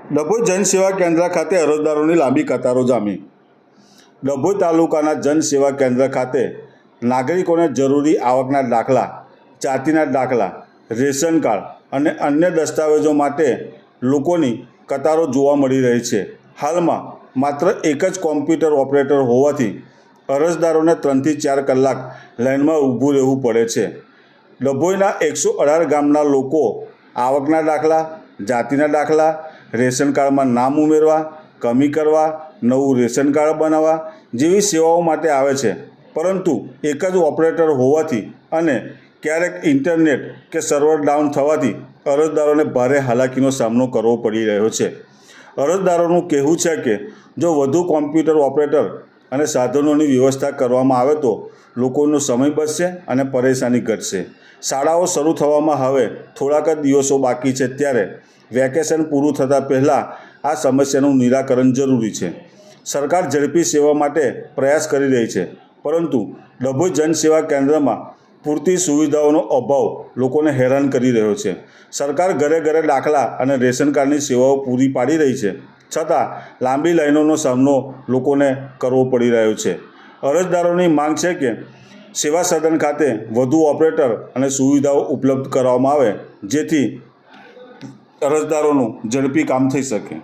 ડભોઈ જનસેવા કેન્દ્ર ખાતે અરજદારોની લાંબી કતારો જામી। ડભોઈ તાલુકાના જનસેવા કેન્દ્ર ખાતે નાગરિકોને જરૂરી આવકના દાખલા, જાતિના દાખલા, રેશન કાર્ડ અને અન્ય દસ્તાવેજો માટે લોકોની કતારો જોવા મળી રહી છે। હાલમાં માત્ર એક જ કોમ્પ્યુટર ઓપરેટર હોવાથી અરજદારોને 3 થી 4 કલાક લાઇનમાં ઊભું રહેવું પડે છે। ડભોઈના 118 ગામના લોકો આવકના દાખલા, જાતિના દાખલા, રેશન કાર્ડમાં નામ ઉમેરવા, કમી કરવા, નવું રેશન કાર્ડ બનાવવા જેવી સેવાઓ માટે આવે છે, પરંતુ એક જ ઓપરેટર હોવાથી અને ક્યારેક ઇન્ટરનેટ કે સર્વર ડાઉન થવાથી અરજદારોને ભારે હાલાકીનો સામનો કરવો પડી રહ્યો છે। અરજદારોનું કહેવું છે કે જો વધુ કોમ્પ્યુટર ઓપરેટર અને સાધનોની વ્યવસ્થા કરવામાં આવે તો લોકોનો સમય બચશે અને પરેશાની ઘટશે। શાળાઓ શરૂ થવામાં હવે થોડાક જ દિવસો બાકી છે, ત્યારે વેકેશન પૂરું થતાં પહેલાં આ સમસ્યાનું નિરાકરણ જરૂરી છે। સરકાર ઝડપી સેવા માટે પ્રયાસ કરી રહી છે, પરંતુ ડભોઈ જનસેવા કેન્દ્રમાં પૂરતી સુવિધાઓનો અભાવ લોકોને હેરાન કરી રહ્યો છે। સરકાર ઘરે ઘરે દાખલા અને રેશન કાર્ડની સેવાઓ પૂરી પાડી રહી છે, છતાં લાંબી લાઈનોનો સામનો લોકોને કરવો પડી રહ્યો છે। અરજદારોની માંગ છે કે સેવા સદન ખાતે વધુ ઓપરેટર અને સુવિધાઓ ઉપલબ્ધ કરવામાં આવે, જેથી અરજદારોનું ઝડપી કામ થઈ શકે।